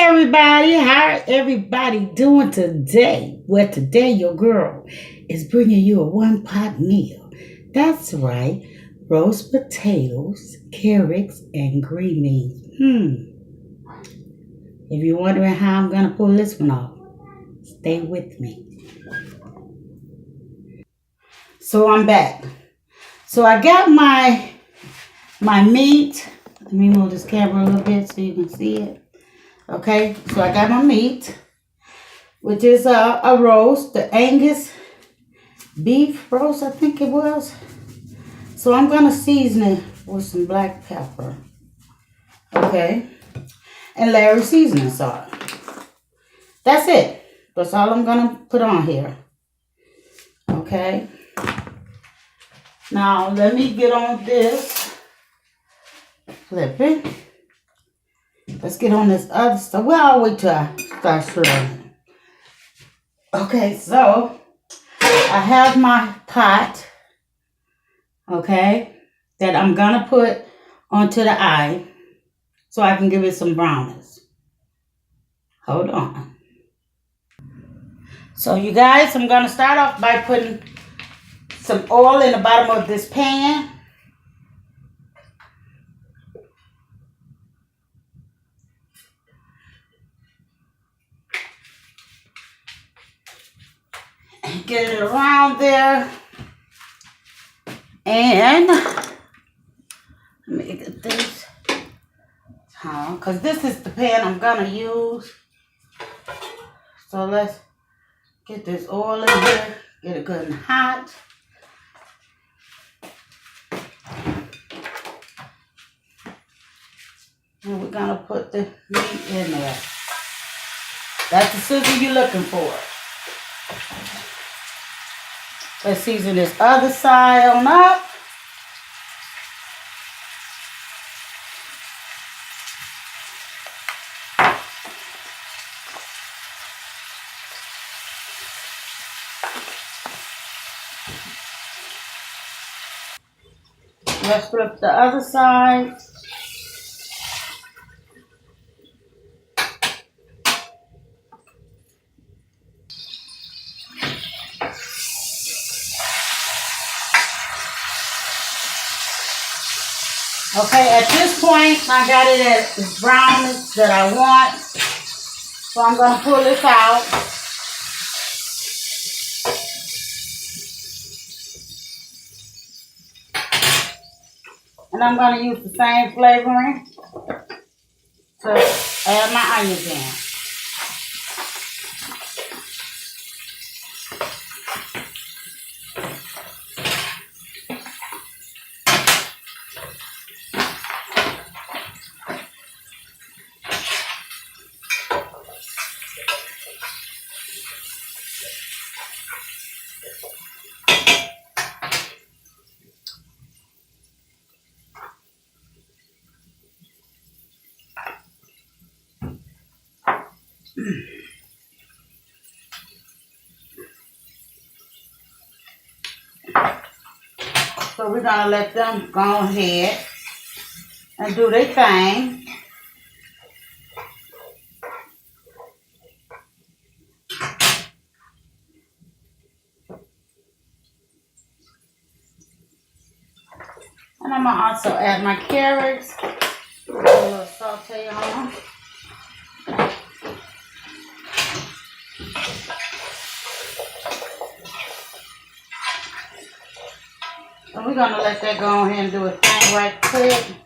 everybody, how everybody doing today? Well, today your girl is bringing you a one-pot meal. That's right, roast potatoes, carrots, and green beans. If you're wondering how I'm gonna pull this one off, stay with me. So I'm back. So I got my meat. Let me move this camera a little bit so you can see it. Okay, so I got my meat, which is a roast, the Angus beef roast, I think it was. So I'm going to season it with some black pepper. Okay, and Larry seasoning salt. That's it. That's all I'm going to put on here. Okay. Now, let me get on this. Flip it. Let's get on this other stuff. Well, I'll wait till I start stirring. Okay, so I have my pot, okay, that I'm going to put onto the eye so I can give it some brownness. Hold on. So, you guys, I'm going to start off by putting some oil in the bottom of this pan. Get it around there. And let me get this. Because this is the pan I'm going to use. So let's get this oil in here. Get it good and hot. And we're going to put the meat in there. That's the sizzle you're looking for. Let's season this other side on up. Let's flip the other side. Okay, at this point, I got it at the brownness that I want. So I'm going to pull this out. And I'm going to use the same flavoring to add my onions in. So we're going to let them go ahead and do their thing. And I'm going to also add my carrots. A little saute on them. And we're going to let that go ahead and do a thing right quick.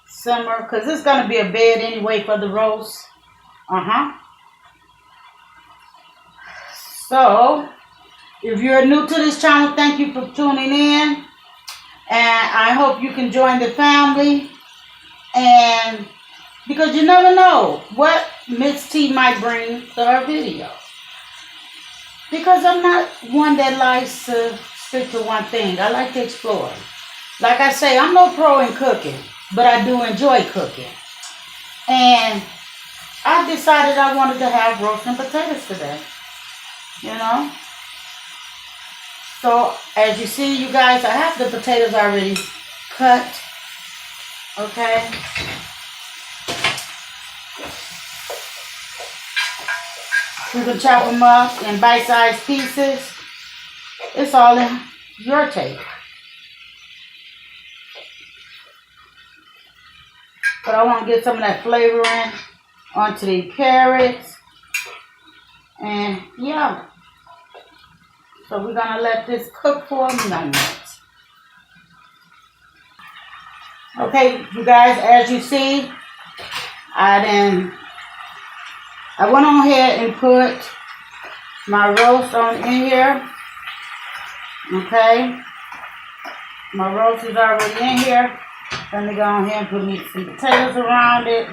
Simmer, because it's going to be a bed anyway for the roast. So, if you're new to this channel, thank you for tuning in. And I hope you can join the family. And because you never know what Miss T might bring to her video. Because I'm not one that likes to stick to one thing. I like to explore. Like I say, I'm no pro in cooking, but I do enjoy cooking. And I decided I wanted to have roasting potatoes today. You know? So, as you see, you guys, I have the potatoes already cut. Okay? You can chop them up in bite-sized pieces. It's all in your taste. But I want to get some of that flavor in onto the carrots. And yeah. So we're going to let this cook for a moment. Okay, you guys, as you see, I went on ahead and put my roast on in here. Okay. My roast is already in here. Let me go on here and put me some potatoes around it.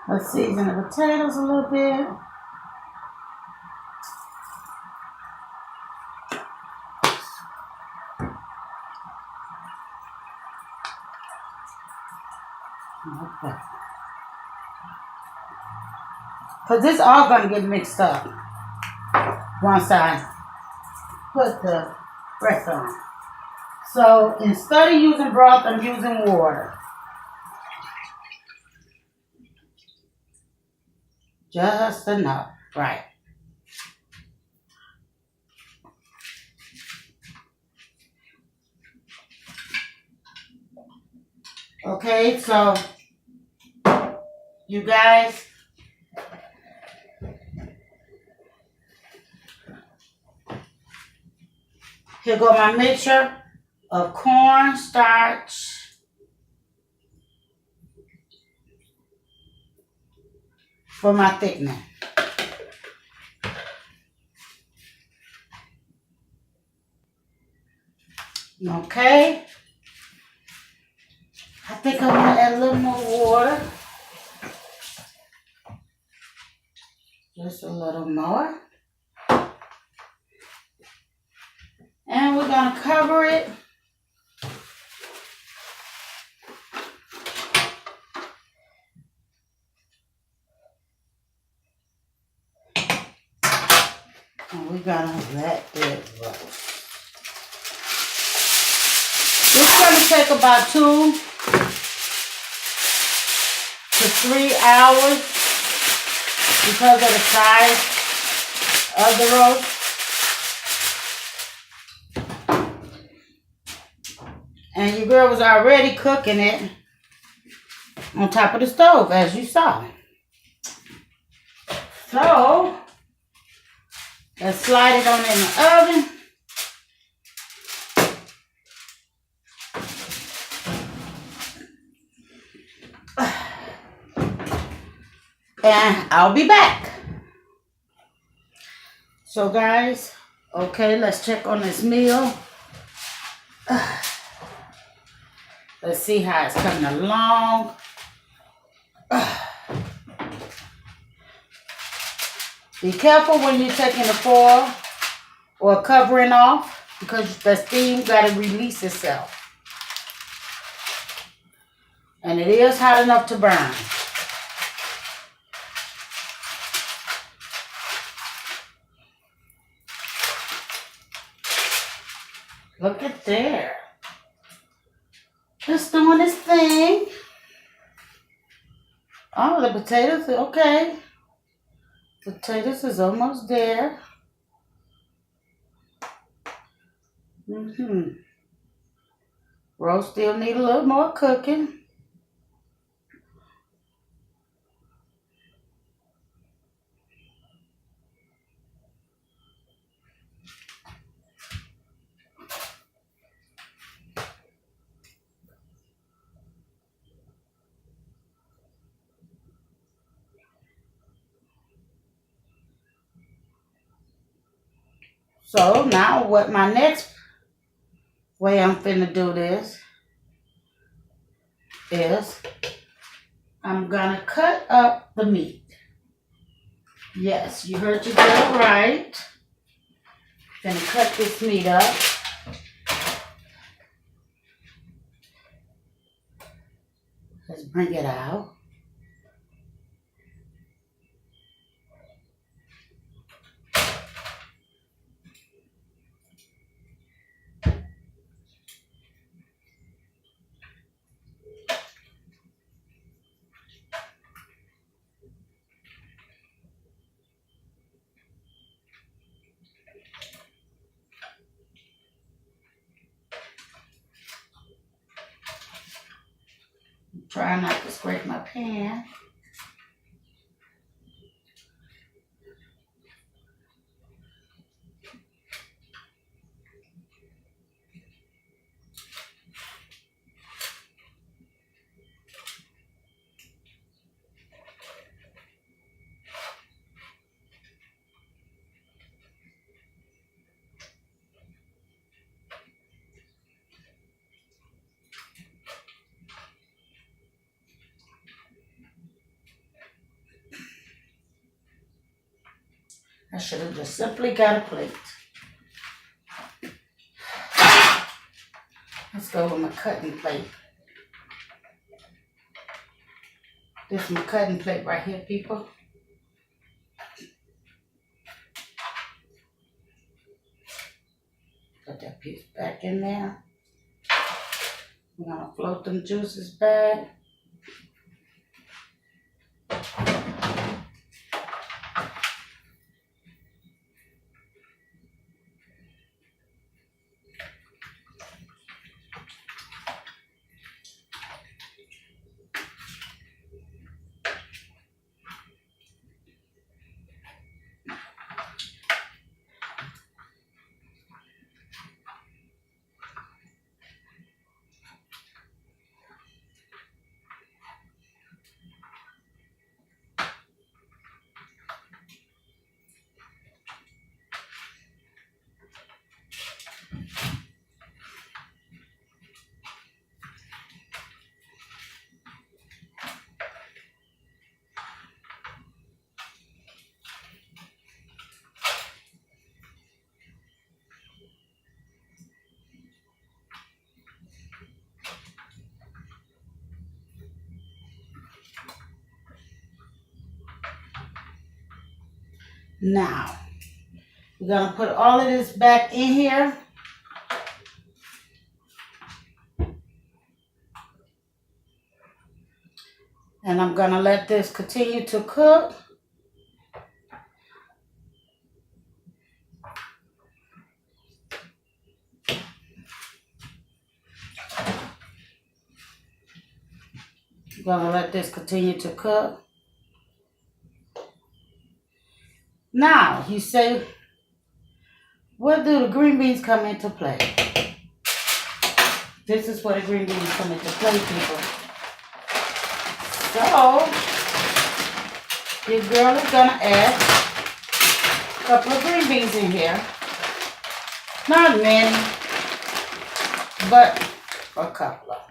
Let's season the potatoes a little bit. Okay. Because this all going to get mixed up once I put the rest on. So instead of using broth, I'm using water. Just enough, right. Okay, so you guys, here go my mixture of cornstarch, for my thickening. Okay. I think I'm going to add a little more water. Just a little more. And we're going to cover it. And we're going to let it roast. This is going to take about 2 to 3 hours because of the size of the roast. And your girl was already cooking it on top of the stove, as you saw. So, let's slide it on in the oven. And I'll be back. So guys, okay, let's check on this meal. Let's see how it's coming along. Be careful when you're taking the foil or covering off because the steam got to release itself. And it is hot enough to burn. Look at there. Just doing this thing. Oh, the potatoes, okay. Potatoes is almost there. Roast still need a little more cooking. So now what my next way I'm finna do this is I'm gonna cut up the meat. Yes, you heard your girl right. Gonna cut this meat up. Let's bring it out. Try not to scrape my pan. I should have just simply got a plate. Let's go with my cutting plate. This is my cutting plate right here, people. Put that piece back in there. I'm gonna float them juices back. Now, we're gonna put all of this back in here. And I'm gonna let this continue to cook. I'm gonna let this continue to cook. Now, you say, where do the green beans come into play? This is where the green beans come into play, people. So, your girl is gonna add a couple of green beans in here. Not many, but a couple of them.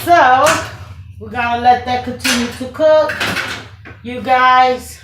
So we're gonna let that continue to cook. You guys,